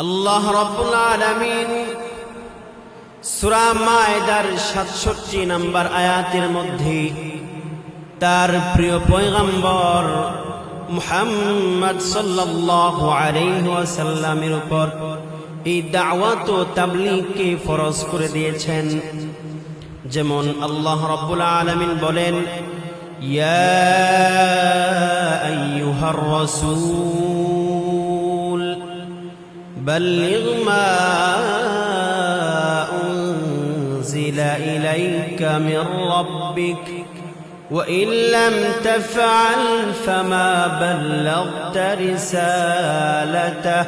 আল্লাহ রাব্বুল আলামিন সূরা মায়েদার ৬৭ নম্বর আয়াতের মধ্যে তার প্রিয় পয়গম্বর মুহাম্মদ সাল্লাল্লাহু আলাইহি ওয়াসাল্লামের উপর এই দাওয়াত ও তাবলীগকে ফরজ করে দিয়েছেন। যেমন আল্লাহ রাব্বুল আলামিন বলেন, ইয়া আইয়ুহার রাসূল বাল্লিগ মা উনজিলা ইলাইকা মির রাব্বিক وإن لم تفعل فما بلغت رسالته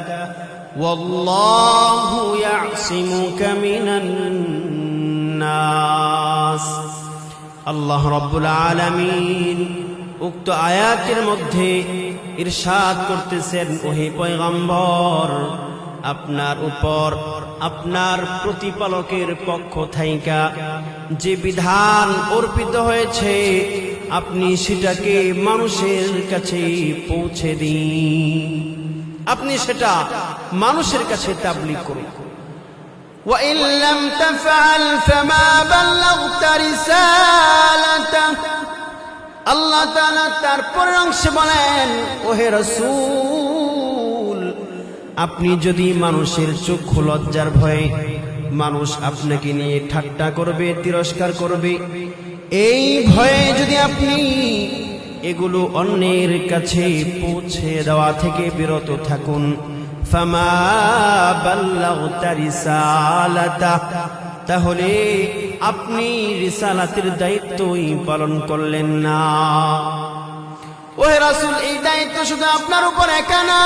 والله يعصمك من الناس। আল্লাহ রাব্বুল আলামিন উক্ত আয়াতের মধ্যে ইরশাদ করতেছেন, ওহে পয়গম্বর, আপনার উপর আপনার প্রতিপালকের পক্ষ থেকে যে বিধান অর্পিত হয়েছে আপনি সেটাকে মানুষের কাছে পৌঁছে দিন, আপনি সেটা মানুষের কাছে তাবলীগ করুন। وَإِن لَّمْ تَفْعَلْ فَمَا بَلَّغْتَ رِسَالَتَهُ। আল্লাহ তাআলা তার পরের অংশে বলেন, ওহে রাসূল, আপনি যদি মানুষের চক্ষু লজ্জার ভয়ে মানুষ আপনাকে নিয়ে ঠাট্টা করবে, তিরস্কার করবে, এই ভয়ে যদি আপনি এগুলো অন্যের কাছে পৌঁছে দেওয়া থেকে বিরত থাকুন, ফামা বাল্লাগতা রিসালাতাহ, তাহলে আপনি রিসালাতের দায়িত্বই পালন করলেন না। ওহে রাসূল, এই দায়িত্ব শুধু আপনার উপর একা না,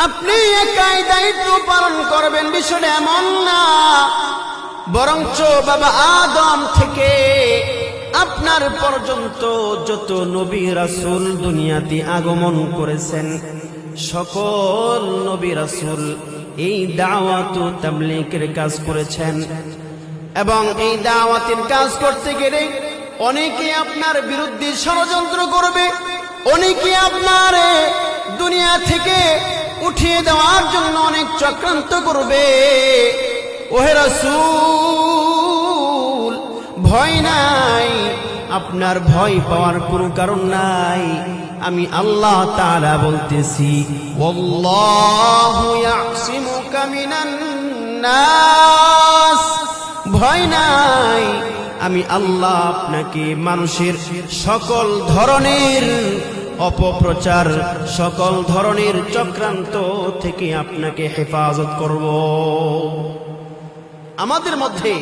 আপনি একাই দায়িত্ব পালন করবেন বিষয়টা এমন না, বরঞ্চ বাবা আদম থেকে আপনার পর্যন্ত যত নবী রাসূল দুনিয়াতে আগমন করেছেন, সকল নবী রাসূল এই দাওয়াত ও তাবলীগের কাজ করেছেন। এবং এই দাওয়াতের কাজ করতে গেলে অনেকে আপনার বিরুদ্ধে ষড়যন্ত্র করবে, অনেকে আপনার দুনিয়া থেকে উঠিয়ে দেওয়ার জন্য অনেক চক্রান্ত করবে। ওহে রাসূল, ভয় নাই, আপনার ভয় পাওয়ার কোনো কারণ নাই। আমি আল্লাহ তাআলা বলতেছি, ওয়াল্লাহু ইয়াসিমুকা মিনান নাস। ভয় নাই, আমি আল্লাহ আপনাকে মানুষের সকল ধরনের অপপ্রচার, সকল ধরনের চক্রান্ত থেকে আপনাকে হেফাজত করব। আমাদের মধ্যে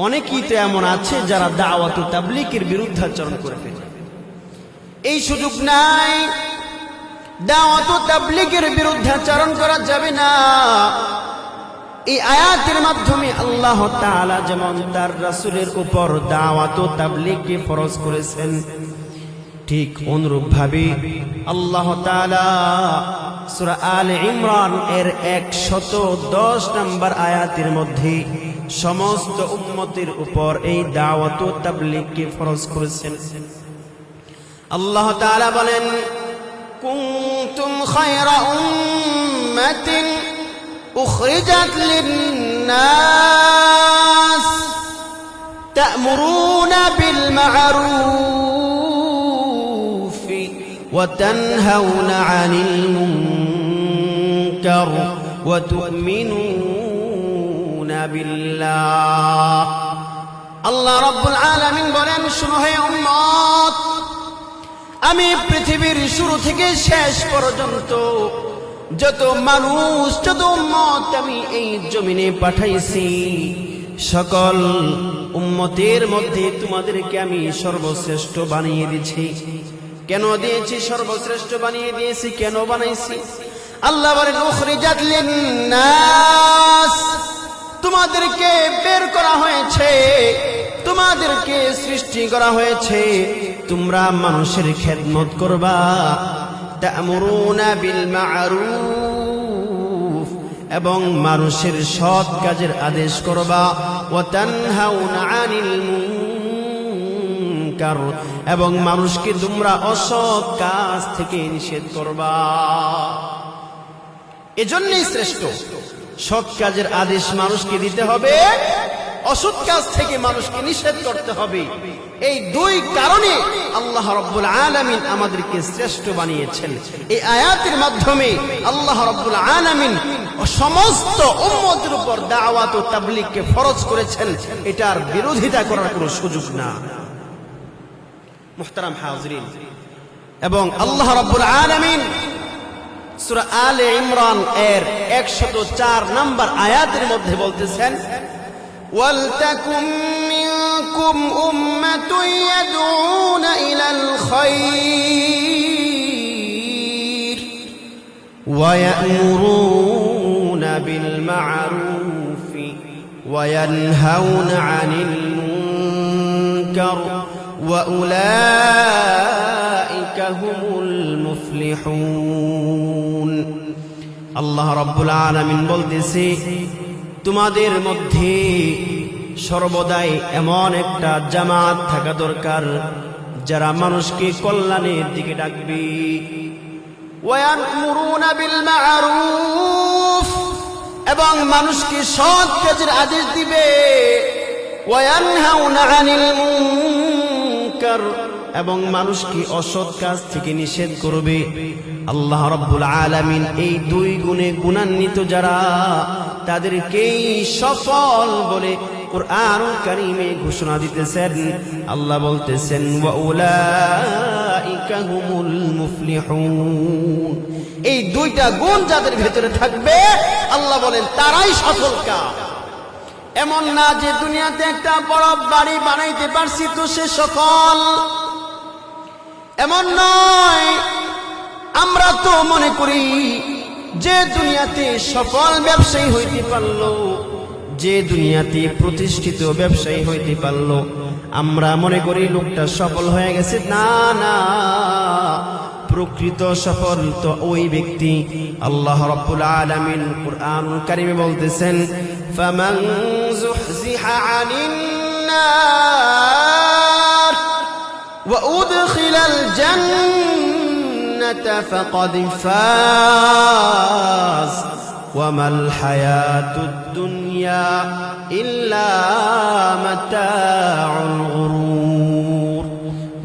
অনেকেই তো এমন আছে যারা দাওয়াত ও তাবলীগের বিরুদ্ধাচরণ করে ফেলে। এই সুযোগ নাই, দাওয়াত ও তাবলীগের বিরুদ্ধাচরণ করা যাবে না। এই আয়াতের মাধ্যমে আল্লাহ তাআলা যেমন তার রাসূলের উপর দাওয়াত ও তাবলীগকে ফরজ করেছেন, ঠিক অনুরূপ ভাবে আল্লাহ তাআলা সূরা আলে ইমরান এর ১১০ নম্বর আয়াতের মধ্যে সমস্ত উম্মতের উপর এই দাওয়াত ও তাবলীগকে ফরজ করেছেন। আল্লাহ তাআলা বলেন, কুনতুম খায়রা উম্মাতিন উখরিজাত লিন-নাস তা'মুরুনা বিল মা'রুফ ওয়া তানহাউনা 'আনিল মুনকার ওয়া তু'মিনুনা বিল্লাহ। আল্লাহ রাব্বুল আলামিন বলেন, শুনো হে উম্মত, আমি পৃথিবীর শুরু থেকে শেষ পর্যন্ত যত মানুষ, যত উম্মত আমি এই জমিনে পাঠাইছি, সকল উম্মতের মধ্যে তোমাদেরকে আমি সর্বশ্রেষ্ঠ বানিয়ে দিয়েছি। কেন দিয়েছি সর্বশ্রেষ্ঠ বানিয়ে দিয়েছি? কেন বানাইছি? আল্লাহ বলেন, উখরিজাত লিন-নাস, তোমাদেরকে বের করা হয়েছে, তোমাদেরকে সৃষ্টি করা হয়েছে, তোমরা মানুষের খেদমত করবা। তা'মুরুনা বিল মা'রুফ, এবং মানুষের সৎ কাজের আদেশ করবা। ওয়া তানহাউনা 'আনিল মুনকার, এবং মানুষকে তোমরা অসৎ কাজ থেকে নিষেধ করবা। এজন্যই শ্রেষ্ঠ। সৎ কাজের আদেশ মানুষকে দিতে হবে, অসৎ কাজ থেকে মানুষকে নিষেধ করতে হবে। এই দুই কারণে আল্লাহ রাব্বুল আলামিন আমাদেরকে শ্রেষ্ঠ বানিয়েছেন। এই আয়াতের মাধ্যমে আল্লাহ রাব্বুল আলামিন সমস্ত উম্মতের উপর দাওয়াত ও তাবলীগকে ফরজ করেছেন। এটার বিরোধিতা করার কোনো সুযোগ না। মুহতারাম হাজরিন, এবং আল্লাহ রাব্বুল আলামিন সূরা আলে ইমরান এর 104 নম্বর আয়াতের মধ্যে বলতেছেন, ওয়ালতাকুম মিনকুম উম্মাতুন ইয়াদউনা ইলাল খায়র ওয়া ইয়া'মুরুনা বিল মা'রুফ ওয়া ইয়ানহাউনা আনিল মুনকার ওয়া উলাইকা হুমুল মুফলিহুন। আল্লাহ রাব্বুল আলামিন বলতেছে, তোমাদের মধ্যে সর্বদাই এমন একটা জামাত থাকা দরকার যারা মানুষকে কল্যাণের দিকে ডাকবে। ওয়ায়ামুরুনা বিল মা'রুফ, এবং মানুষকে সৎ কাজের আদেশ দিবে। ওয়ায়ানহাউনা আনিল মুনকার, এবং মানুষকে অসৎ কাজ থেকে নিষেধ করবে। আল্লাহ রাব্বুল আলামিন এই দুই গুণে গুণান্বিত যারা, তাদেরকেই সফল বলে কুরআনুল কারীমে ঘোষণা দিতেছেন। আল্লাহ বলতেছেন, ওয়া উলাইকা হুমুল মুফলিহুন। এই দুইটা গুণ যাদের ভেতরে থাকবে, আল্লাহ বলেন তারাই সফল কাম। এমন না যে দুনিয়াতে একটা বড় বাড়ি বানাইতে পারছি তো সে সফল, এমন নয়। আমরা তো মনে করি যে দুনিয়াতে সফল ব্যবসায়ী হইতে পারলো, যে দুনিয়াতে প্রতিষ্ঠিত ব্যবসায়ী হইতে পারলো, আমরা মনে করি লোকটা সফল হয়ে গেছে। না না, প্রকৃত সফল তো ওই ব্যক্তি। আল্লাহ রাব্বুল আলামিন কুরআনুল কারীমে বলতেছেন, ফামান যুহজিহা আনিন নার ওয়া উদখিলাল জান্নাতা ফাকাদ ফাজ ওয়া মাল হায়াতুদ দুনিয়া ইল্লা মাতাউল গুরুর।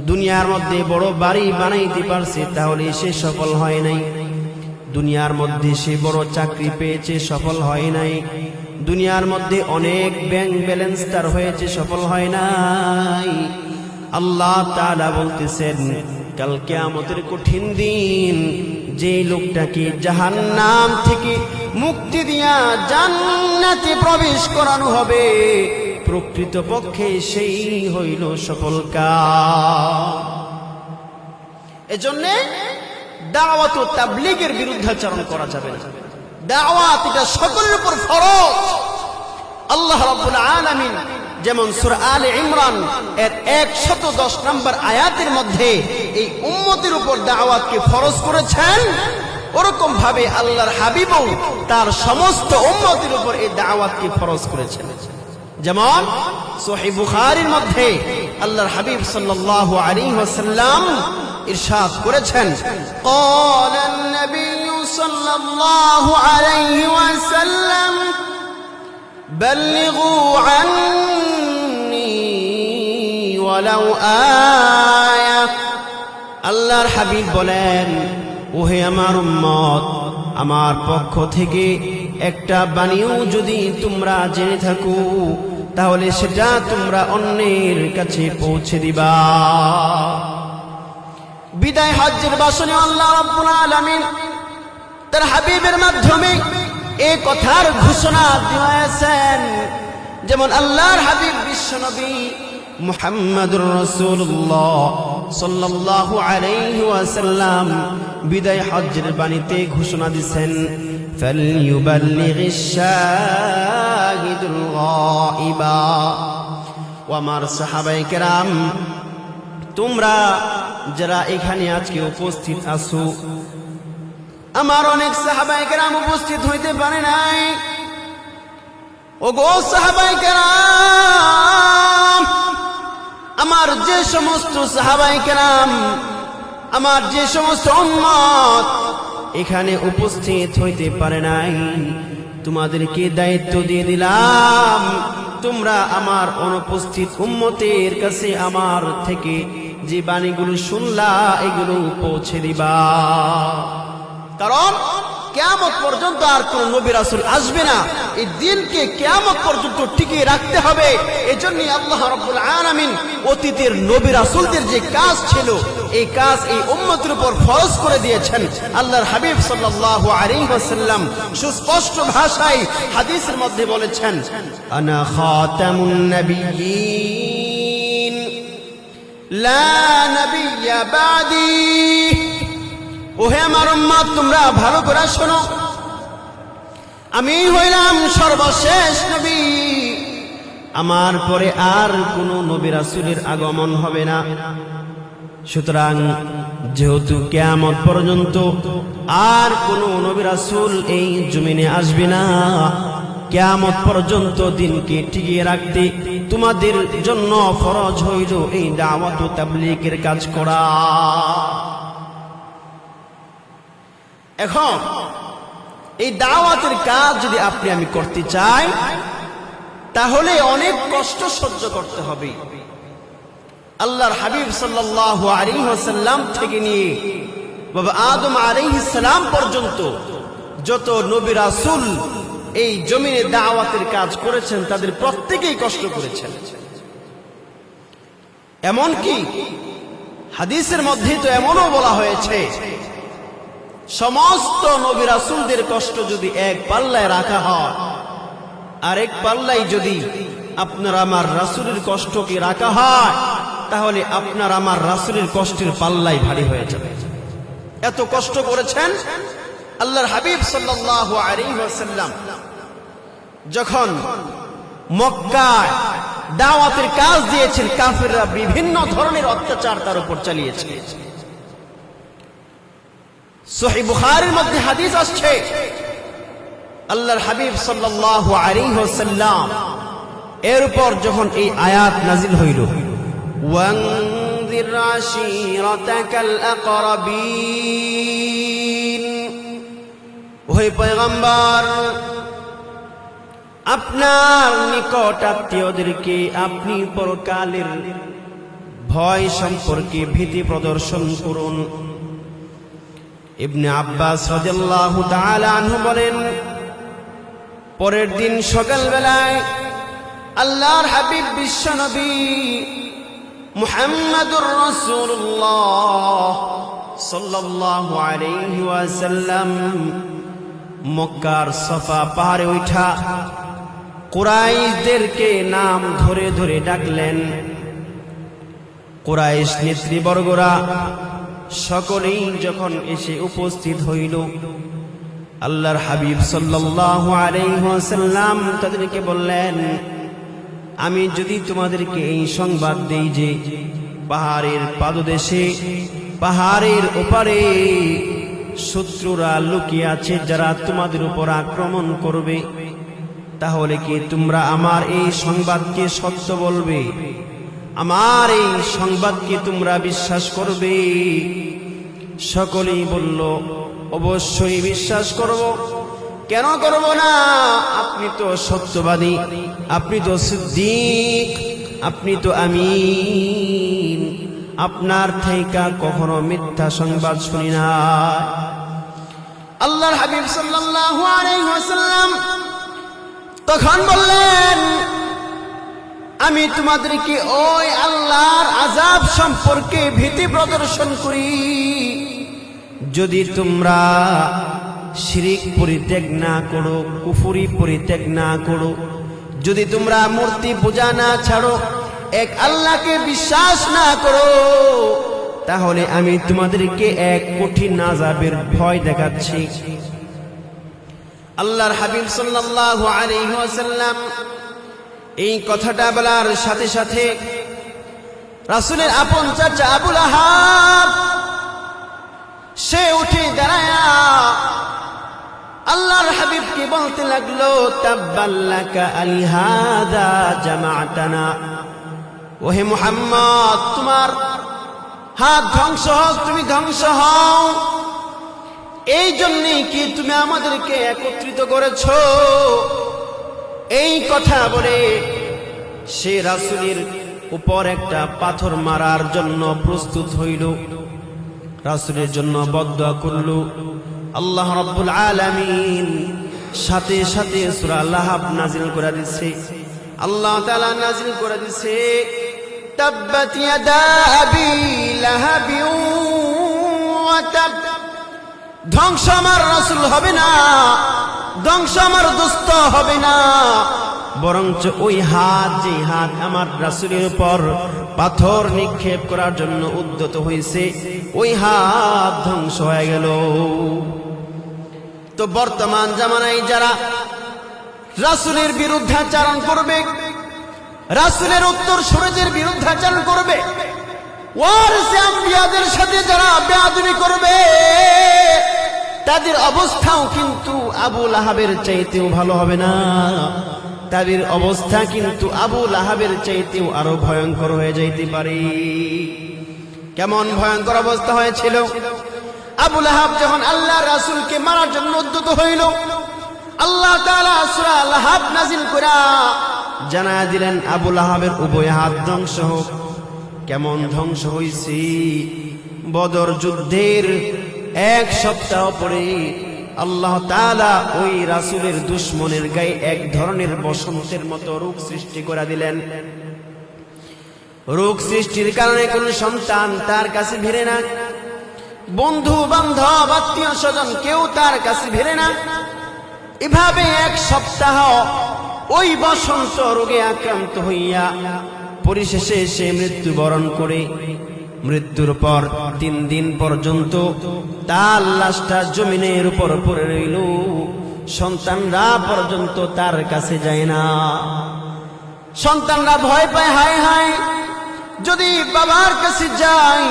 দুনিয়ার মধ্যে বড় বাড়ি বানাইতে পারছে তাহলে সে সফল হয় নাই। দুনিয়ার মধ্যে সে বড় চাকরি পেয়েছে, সফল হয় নাই। দুনিয়ার মধ্যে অনেক ব্যাংক ব্যালেন্স তার হয়েছে, সফল হয় নাই। আল্লাহ তাআলা বলতেছেন, কাল কিয়ামতের কঠিন দিন যে লোকটাকে জাহান্নাম থেকে মুক্তি দিয়া জান্নাতে প্রবেশ করানো হবে, প্রকৃতপক্ষে সেই হইল সফল কাম। এজন্য দাওয়াত ও তাবলীগের বিরুদ্ধাচরণ করা যাবে না। দাওয়াত এটা সকলের উপর ফরজ। আল্লাহ রাব্বুল আলামিন যেমন সূরা আলে ইমরান এর 110 নম্বর আয়াতের মধ্যে এই উম্মতের উপর দাওয়াতকে ফরজ করেছেন, ওরকম ভাবে আল্লাহর হাবিবও তার সমস্ত উম্মতের উপর এই দাওয়াতকে ফরজ করেছেন। যেমন সহিহ বুখারীর মধ্যে আল্লাহর হাবিব সাল্লাল্লাহু আলাইহি ওয়াসাল্লাম ইরশাদ করেছেন, ক্বালান নবিয়্যু সাল্লাল্লাহু আলাইহি ওয়াসাল্লাম বাল্লিগু আন্নী ওয়ালাউ আয়া। আল্লাহর হাবিব বলেন, ওহে আমার উম্মত, আমার পক্ষ থেকে একটা বাণীও যদি তোমরা জেনে থাকো তাহলে সেটা তোমরা অন্যের কাছে পৌঁছে দিবা। বিদায় হজ্জের ভাষণে আল্লাহ রাব্বুল আলামিন তার হাবিবের মাধ্যমে এই কথার ঘোষণা দিয়েছেন। যেমন আল্লাহর হাবিব বিশ্বনবী মুহাম্মদুর রাসূলুল্লাহ সাল্লাল্লাহু আলাইহি ওয়াসাল্লাম বিদায় হজ্জের বাণীতে ঘোষণা দিয়েছেন, ফালইউবাল্লিগিশ শাহিদুল গায়বা। ও আমার সাহাবায়ে কেরাম, তোমরা যারা এখানে আজকে উপস্থিত আছো, আমার অনেক সাহাবায়ে কেরাম উপস্থিত হইতে পারে নাই। ও গো সাহাবায়ে কেরাম, আমার যে সমস্ত সাহাবায়ে কেরাম, আমার যে সমস্ত উম্মত এখানে উপস্থিত হইতে পারে নাই, তোমাদেরকে দায়িত্ব দিয়ে দিলাম, তোমরা আমার অনুপস্থিত উম্মতের কাছে আমার থেকে যে বাণীগুলো শুনলা এগুলো পৌঁছে দিবা। কারণ কিয়ামত পর্যন্ত আর কোন নবী রাসূল আসবে না, এই দিনকে কিয়ামত পর্যন্ত টিকিয়ে রাখতে হবে। এজন্যই আল্লাহ রাব্বুল আলামিন অতীতের নবী রাসূলদের যে কাজ ছিল এই কাজ এই উম্মতের উপর ফরজ করে দিয়েছেন। আল্লাহর হাবিব সাল্লাল্লাহু আলাইহি ওয়াসাল্লাম সুস্পষ্ট ভাষায় হাদিসের মধ্যে বলেছেন, আনা খাতামুন নাবিয়্যিন লা নাবিয়্যা বাদি। ওহে আমার উম্মত, তোমরা ভালো করে শোনো, আমি হইলাম সর্বশেষ নবী, আমার পরে আর কোন নবী রাসূলের আগমন হবে না। সুতরাং যেহেতু কিয়ামত পর্যন্ত আর কোন নবী রাসূল এই জমিনে আসবে না, কিয়ামত পর্যন্ত দিনকে টিকিয়ে রাখতে তোমাদের জন্য ফরজ হইল এই দাওয়াত ও তাবলীগের কাজ করা। এখন এই দাওয়াতের কাজ যদি আপনি আমি করতে চাই তাহলে অনেক কষ্ট সহ্য করতে হবে। আল্লাহর হাবিব সাল্লাল্লাহু আলাইহি ওয়াসাল্লাম থেকে নিয়ে বাবা আদম আলাইহিস সালাম পর্যন্ত যত নবী রাসূল এই জমিনে দাওয়াতের কাজ করেছেন তাদের প্রত্যেকেই কষ্ট করেছেন। এমনকি হাদিসের মধ্যে তো এমনও বলা হয়েছে, সমস্ত নবী রাসূলদের কষ্ট যদি এক পাল্লায় রাখা হয়, আরেক পাল্লায় যদি আপনার আমার রাসূলের কষ্টকে রাখা হয়, তাহলে আপনার আমার রাসূলের কষ্টের পাল্লাই ভারী হয়ে যাবে। এত কষ্ট করেছেন আল্লাহর হাবিব সাল্লাল্লাহু আলাইহি ওয়াসাল্লাম। যখন মক্কায় দাওয়াতের কাজ দিয়েছেন, কাফেররা বিভিন্ন ধরনের অত্যাচার তার উপর চালিয়েছে। সহিহ বুখারীর মধ্যে হাদিস আসছে, আল্লাহর হাবিব সাল্লাল্লাহু আলাইহি ওয়াসাল্লাম এর উপর যখন এই আয়াত নাজিল হইল, ওয়ানযির আশীরাতাকাল আকরাবিন, ওহে পয়গম্বর, আপনার নিকট আত্মীয়দেরকে আপনি পরকালের ভয় সম্পর্কে ভীতি প্রদর্শন করুন। ইবনে আব্বাস রাদিয়াল্লাহু তাআলা আনহু বলেন, পরের দিন সকালবেলায় আল্লাহর হাবিব বিশ্বনবী মুহাম্মাদুর রাসূলুল্লাহ সাল্লাল্লাহু আলাইহি ওয়াসাল্লাম মক্কার সফা পাহাড়ে উঠা কুরাইশদেরকে নাম ধরে ধরে ডাকলেন। কুরাইশ নেতৃবর্গরা সকলেই যখন এসে উপস্থিত হইল, আল্লাহর হাবিব সাল্লাল্লাহু আলাইহি ওয়াসাল্লাম তাদেরকে বললেন, আমি যদি তোমাদেরকে এই সংবাদ দেই যে পাহাড়ের পাদদেশে, পাহাড়ের ওপারে শত্রুরা লুকিয়ে আছে যারা তোমাদের উপর আক্রমণ করবে, তাহলে কি তোমরা আমার এই সংবাদকে সত্য বলবে? আমার এই সংবাদকে তোমরা বিশ্বাস করবে? সকলেই বলল, অবশ্যই বিশ্বাস করব, কেন করব না? আপনি তো সত্যবাদী, আপনি তো সিদ্দিক, আপনি তো আমিন, আপনার থেকে কখনো মিথ্যা সংবাদ শুনি না। আল্লাহর হাবিব সাল্লাল্লাহু আলাইহি ওয়াসাল্লাম তখন বললেন, আমি তোমাদেরকে ওই আল্লাহর আযাব সম্পর্কে ভীতি প্রদর্শন করি, যদি তোমরা শিরিক পরিত্যাগ না করো, কুফরি পরিত্যাগ না করো, যদি তোমরা মূর্তি পূজা না ছাড়ো, এক আল্লাহকে বিশ্বাস না করো, তাহলে আমি তোমাদেরকে এক কঠিন আযাবের ভয় দেখাচ্ছি। আল্লাহর হাবিব সাল্লাল্লাহু আলাইহি ওয়াসাল্লাম এই কথাটা বলার সাথে সাথে রাসূলের আপন চাচা আবু লাহাব সে উঠে দাঁড়ায়া আল্লাহর হাবিবকে বলতে লাগলো, তাব্বাল্লাকা আলিহাদা জামাআতানা, ওহে মুহাম্মদ, তোমার হাত ধ্বংস হোক, তুমি ধ্বংস হও, এই জন্যই কি তুমি আমাদেরকে একত্রিত করেছো? এই কথা বলে সে রাসূলের উপর একটা পাথর মারার জন্য প্রস্তুত হইল, রাসূলের জন্য বদদুয়া করল। আল্লাহ রাব্বুল আলামিন সাথে সাথে সূরা লাহাব নাযিল করে দিয়েছে। আল্লাহ তাআলা নাযিল করে দিয়েছে, তাব্বাত ইয়াদা আবি লাহাবি ওয়া তাব। ধ্বংস আমার রাসূল হবে না, ধ্বংস আমার দোস্ত হবে না, বরঞ্চ ওই হাত, যে হাত আমার রাসূলের উপর পাথর নিক্ষেপ করার জন্য উদ্যত হয়েছে, ওই হাত ধ্বংস হয়ে গেল। তো বর্তমান জামানায় যারা রাসূলের বিরুদ্ধাচরণ করবে, রাসূলের উত্তর সূরিদের বিরুদ্ধাচরণ করবে, ওয়ারিসে আম্বিয়াদের সাথে যারা বেয়াদবি করবে, তাদের অবস্থাও কিন্তু আবু লাহাবের চাইতেও ভালো হবে না। তাদের অবস্থা কিন্তু আবু লাহাবের চাইতেও আরো ভয়ঙ্কর হয়ে যাইতে পারে। কেমন ভয়ঙ্কর অবস্থা হয়েছিল? আবু লাহাব যখন আল্লাহ রাসূলকে মারার জন্য উদ্যত হইল, আল্লাহ তাআলা সূরা লাহাব নাযিল করা জানায়া দিলেন আবু লাহাবের উভয় হাত ধ্বংস হোক। কেমন ধ্বংস হইছে? বদর যুদ্ধের এক সপ্তাহ পরে আল্লাহ তাআলা ওই রাসূলের দুশমনের গায়ে এক ধরনের বসন্তের মতো রোগ সৃষ্টি করে দিলেন। রোগ সৃষ্টির কারণে কোন সন্তান তার কাছে ভিড়ে না, বন্ধু বান্ধব আত্মীয় স্বজন কেউ তার কাছে ভিড়ে না। এভাবে এক সপ্তাহ ওই বসন্ত রোগে আক্রান্ত হইয়া পরিশেষে সে মৃত্যুবরণ করে, মৃত্যুর পর 3 দিন পর্যন্ত তার লাশটা জমিনের উপর পড়ে রইল। সন্তানরা পর্যন্ত তার কাছে যায় না। সন্তানরা ভয় পায়, হায় হায় যদি বাবার কাছে যাই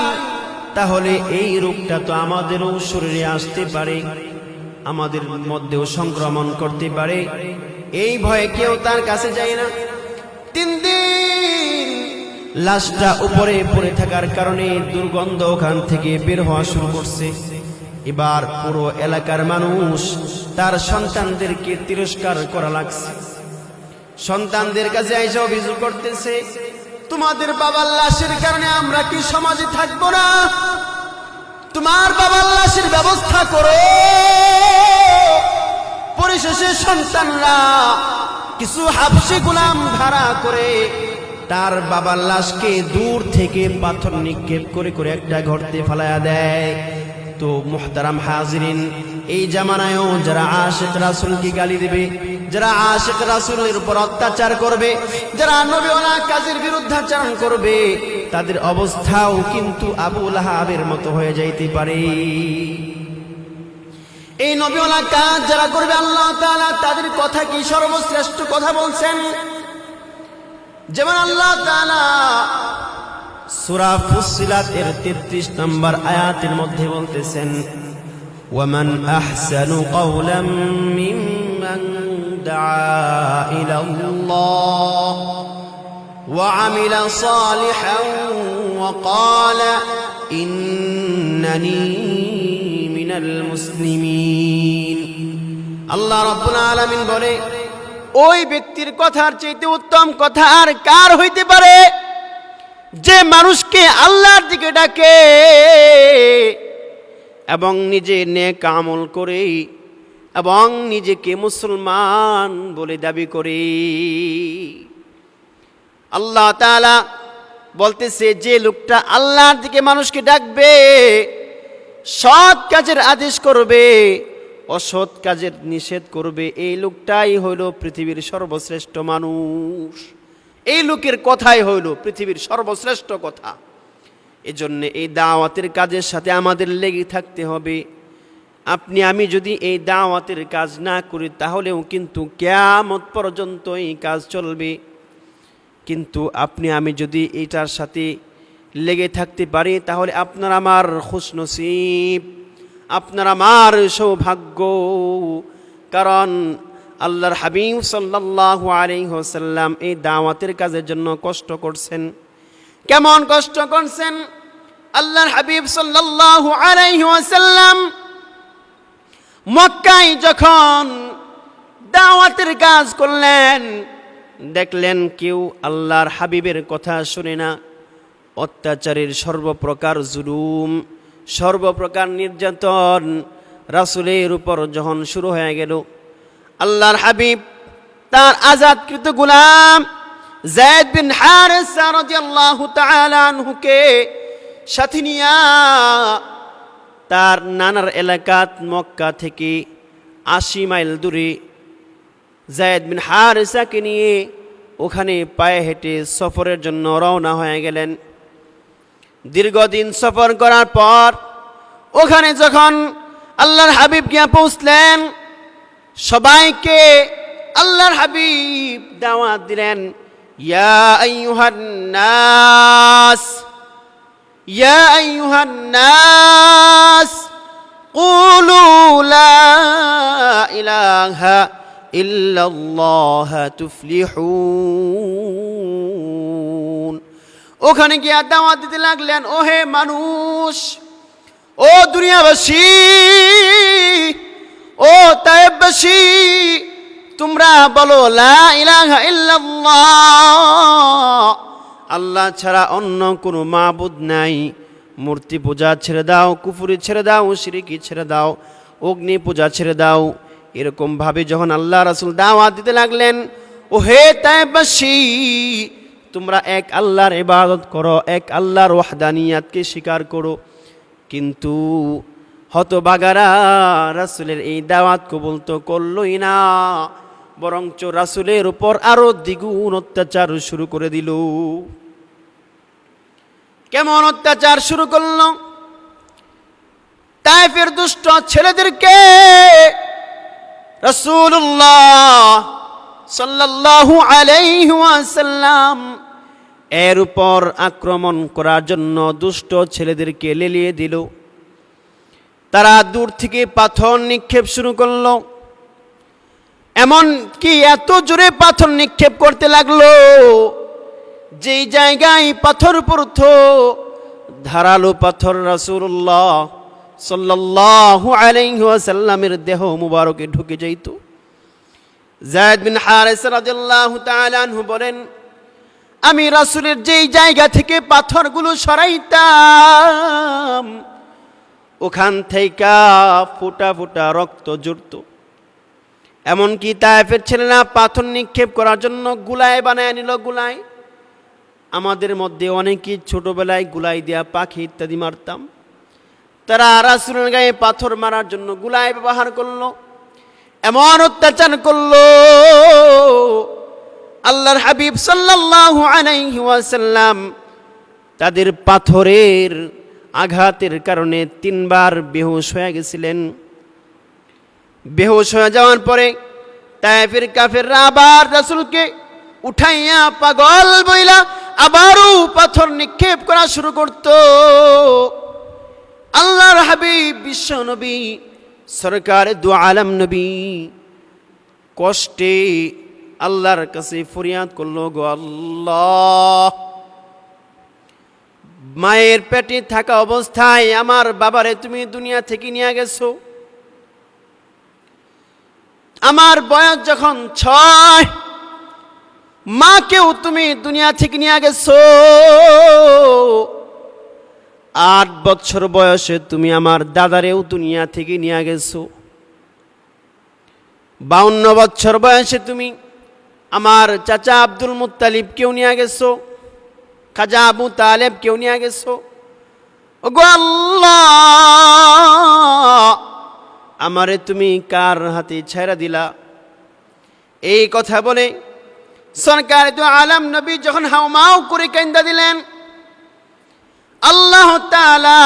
তাহলে এই রোগটা তো আমাদেরও শরীরে আসতে পারে, আমাদের মধ্যেও সংক্রমণ করতে পারে। এই ভয়ে কেউ তার কাছে যায় না। 3 দিন লাশটা উপরে পড়ে থাকার কারণে দুর্গন্ধ ওখান থেকে বের হওয়া শুরু করছে। এবার পুরো এলাকার মানুষ তার সন্তানদেরকে তিরস্কার করা লাগছে। সন্তানদের কাছে এসে অভিযোগ করতেছে, তোমাদের বাবার লাশের কারণে আমরা কি সমাজে থাকবো না? তোমার বাবার লাশের ব্যবস্থা করো। পরিশেষে সন্তানরা কিছু হাবশী গোলাম ভাড়া করে তার বাবার লাশকে দূর থেকে পাথর নিক্ষেপ করে করে একটা গর্তে ফেলায়া দেয়। তো মুহতারাম হাজিরিন, এই জামানায়ও যারা আশিক রাসূলকে গালি দেবে, যারা আশিক রাসূলের উপর অত্যাচার করবে, যারা নবীওয়ালা কাজের বিরুদ্ধাচরণ করবে, তাদের অবস্থাও কিন্তু আবু লাহাবের মতো হয়ে যাইতে পারে। এই নবীওয়ালা কাজ যারা করবে, আল্লাহ তাআলা তাদের কথা কি সর্বশ্রেষ্ঠ কথা বলছেন। যেমন আল্লাহ তাআলা সূরা ফুসসিলাত এর 33 নম্বর আয়াতের মধ্যে বলতেছেন, ওয়ামান আহসানু কাওলাম মিম্মান দাআ ইলাল্লাহ ওয়া আমিলা সালিহান ওয়া ক্বালা ইন্নানী মিনাল মুসলিমিন। আল্লাহ রাব্বুল আলামিন বলে, ওই ব্যক্তির কথার চাইতে উত্তম কথা আর কার হইতে পারে যে মানুষকে আল্লাহর দিকে ডাকে এবং নিজে নেক আমল করে এবং নিজেকে মুসলমান বলে দাবি করে। আল্লাহ তাআলা বলতেছে, যে লোকটা আল্লাহর দিকে মানুষকে ডাকবে, সৎ কাজের আদেশ করবে, অসৎ কাজের নিষেধ করবে, এই লোকটাই হইল পৃথিবীর সর্বশ্রেষ্ঠ মানুষ। এই লোকের কথাই হইল পৃথিবীর সর্বশ্রেষ্ঠ কথা। এজন্য এই দাওয়াতের কাজের সাথে আমাদের লেগে থাকতে হবে। আপনি আমি যদি এই দাওয়াতের কাজ না করি তাহলেও কিন্তু কিয়ামত পর্যন্ত এই কাজ চলবে। কিন্তু আপনি আমি যদি এইটার সাথে লেগে থাকতে পারি তাহলে আপনার আমার খুশনসিব, আপনার আমার সৌভাগ্য। কারণ আল্লাহর হাবিব সাল্লাল্লাহু আলাইহি ওয়াসাল্লাম এই দাওয়াতের কাজের জন্য কষ্ট করছেন। কেমন কষ্ট করছেন? আল্লাহর হাবিব সাল্লাল্লাহু আলাইহি ওয়াসাল্লাম মক্কায় যখন দাওয়াতের কাজ করলেন, দেখলেন কেউ আল্লাহর হাবিবের কথা শুনে না। অত্যাচারের সর্বপ্রকার জুলুম, সর্বপ্রকার নির্যাতন রাসূলের উপর যখন শুরু হয়ে গেল, আল্লাহর হাবিব তার আজাদকৃত গোলাম যায়েদ বিন হারেসা রাদিয়াল্লাহু তাআলা আনহুকে সাথে নিয়া তার নানার এলাকাত মক্কা থেকে ৮০ মাইল দূরে যায়েদ বিন হারেসাকে নিয়ে ওখানে পায়ে হেঁটে সফরের জন্য রওনা হয়ে গেলেন। দীর্ঘদিন সফর করার পর ওখানে যখন আল্লাহর হাবিব গিয়ে পৌঁছলেন, সবাইকে আল্লাহর হাবিব দাওয়াত দিলেন, ইয়া আইয়ুহান নাস, ইয়া আইয়ুহান নাস কুলু লা ইলাহা ইল্লাল্লাহ তুফলিহুন। ওখানে গিয়ে দাওয়াত দিতে লাগলেন, ও হে মানুষ, ও দুনিয়াবাসী, ও তায়েববাসী, তোমরা বলো লা ইলাহা ইল্লাল্লাহ, আল্লাহ ছাড়া অন্য কোনো মাবুদ নাই। মূর্তি পূজা ছেড়ে দাও, কুফরি ছেড়ে দাও, শিরকি ছেড়ে দাও, অগ্নি পূজা ছেড়ে দাও। এরকম ভাবে যখন আল্লাহ রাসূল দাওয়াত দিতে লাগলেন, ও হে তায়েববাসী, তোমরা এক আল্লাহর ইবাদত করো, এক আল্লাহর ওয়াহদানিয়াতকে স্বীকার করো। কিন্তু হতভাগারা রাসূলের এই দাওয়াত কবুল তো করলই না, বরঞ্চ রাসূলের উপর আরো দ্বিগুণ অত্যাচার শুরু করে দিল। কেমন অত্যাচার শুরু করল? তায়েফের দুষ্ট ছেলেদেরকে রাসূলুল্লাহ সাল্লাল্লাহু আলাইহি ওয়াসাল্লাম এর উপর আক্রমণ করার জন্য দুষ্ট ছেলেদেরকে লেলিয়ে দিল। তারা দূর থেকে পাথর নিক্ষেপ শুরু করল। এমন কি এত জোরে পাথর নিক্ষেপ করতে লাগলো, যেই জায়গায় পাথর পড়তো ধারালো পাথর রাসূলুল্লাহ সাল্লাল্লাহু আলাইহি ওয়াসাল্লামের দেহ মুবারকে ঢুকে যাইত। যায়েদ বিন হারেসা রাদিয়াল্লাহু তাআলা আনহু বলেন, আমি রাসূলের যেই জায়গা থেকে পাথরগুলো সরাইতাম, ওখান থেকে ফোঁটা ফোঁটা রক্ত ঝরত। এমনকি তায়েফের ছেলেরা পাথর নিক্ষেপ করার জন্য গুলাই বানায় নিল। গুলাই, আমাদের মধ্যে অনেকেই ছোটবেলায় গুলাই দেয়া পাখি ইত্যাদি মারতাম। তারা রাসূলের গায়ে পাথর মারার জন্য গুলাই ব্যবহার করলো। এমন অত্যাচার করলো, আল্লাহর হাবিব সাল্লাল্লাহু আলাইহি ওয়াসাল্লাম তাদের পাথরের আঘাতের কারণে 3 বার বেহুশ হয়ে গেছিলেন। বেহুশ হয়ে যাওয়ার পরে তায়েফের কাফেররা আবার রাসূলকে উঠাইয়া পাগল বইলা আবারও পাথর নিক্ষেপ করা শুরু করত। আল্লাহর হাবিব বিশ্ব নবী সরকার দু আলম নবী কষ্টে আল্লাহর কাছে ফরিয়াদ করলো, গো আল্লাহ, মায়ের পেটে থাকা অবস্থায় আমার বাবারে তুমি দুনিয়া থেকে নিয়ে গেছো। আমার বয়স যখন 6, মাকেও তুমি দুনিয়া থেকে নিয়ে গেছো। 8 বছর বয়সে তুমি আমার দাদারেও দুনিয়া থেকে নিয়ে গেছো। 52 বছর বয়সে তুমি আমার চাচা আব্দুল মুত্তালিব কেউ নিয়ে গেছো, খাজা আবু তালেব কেউ নিয়ে গেছো। ওগো আল্লাহ, আমারে তুমি কার হাতে ছেড়ে দিলা? এই কথা বলে সরকার দু আলম নবী যখন হাউমাউ করে কান্দা দিলেন, আল্লাহ তাআলা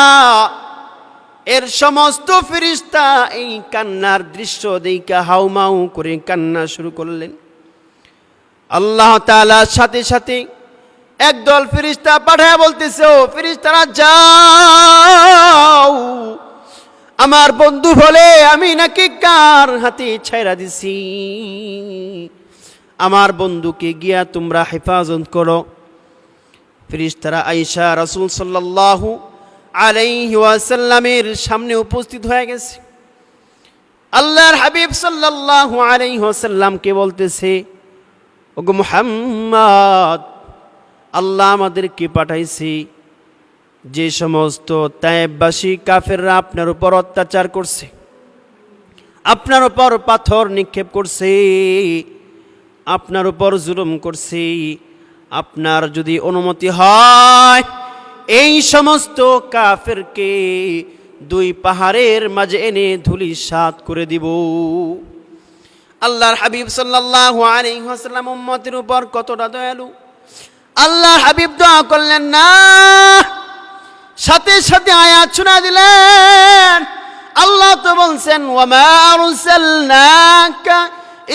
এর সমস্ত ফেরেশতা এই কান্নার দৃশ্য দেখে হাউমাউ করে কান্না শুরু করলেন। আল্লাহ তাআলা সাথে সাথে একদল ফেরেশতা পাঠায় বলতেছে, ও ফেরেশতারা যাও, আমার বন্ধু বলে আমি নাকি কার হাতে ছাইরা দিছি, আমার বন্ধুকে গিয়া তোমরা হেফাজত করো। ফেরেশতারা আয়েশা রাসূল সাল্লাল্লাহু আলাইহি ওয়াসাল্লামের সামনে উপস্থিত হয়ে গেছে। হাবিব সাল্লাল্লাহু আলাইহি ওয়াসাল্লামকে বলতেছে, ওগো মুহাম্মদ, আল্লাহ আমাদেরকে পাঠাইছে, যে সমস্ত তায়েববাসী কাফেররা আপনার উপর অত্যাচার করছে, আপনার উপর পাথর নিক্ষেপ করছে, আপনার উপর জুলুম করছে, আপনার যদি অনুমতি হয় এই সমস্ত কাফেরকে দুই পাহাড়ের মাঝে এনে ধূলিসাৎ করে দিব। আল্লাহর হাবিব সাল্লাল্লাহু আলাইহি ওয়াসাল্লাম উম্মতের উপর কতটা দয়ালু। আল্লাহর হাবিব দোয়া করলেন না, সাথে সাথে আয়াত শোনা দিলেন। আল্লাহ তো বলছেন, ওয়ামা আরসালনাকা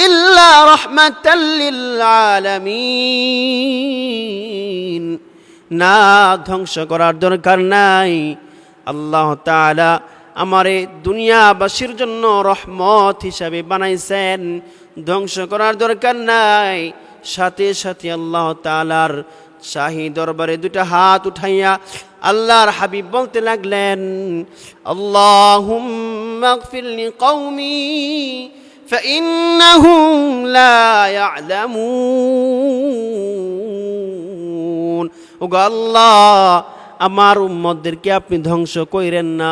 ইল্লা রাহমাতাল লিল আলামিন। না, ধ্বংস করার দরকার নাই। আল্লাহ তাআলা আমারে দুনিয়াবাসীর জন্য রহমত হিসাবে বানাইছেন, ধ্বংস করার দরকার নাই। সাথে সাথে আল্লাহ তাআলার শাহী দরবারে দুটা হাত উঠাইয়া আল্লাহর হাবিব বলতে লাগলেন, আল্লাহুম্মা গফির লিকওমি ফাইন্নাহুম লা ইয়ালামুন। ওগো আল্লাহ, আমার উম্মতদেরকে আপনি ধ্বংস কইরেন না,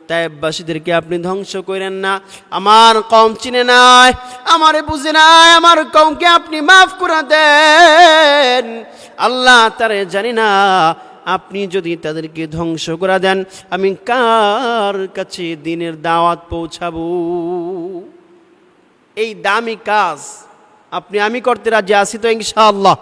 তায়েববাসীদেরকে আপনি ধ্বংস কইরেন না। আমার কওম চিনে নাই, আমারে বুঝে নাই, আমার কওমকে আপনি মাফ করে দেন। আল্লাহ, তারে জানি না, আপনি যদি তাদেরকে ধ্বংস করে দেন আমি কার কাছে দ্বীনের দাওয়াত পৌঁছাবো? এই দামি কাজ আপনি আমি করতে রাজি আছি তো ইনশাআল্লাহ?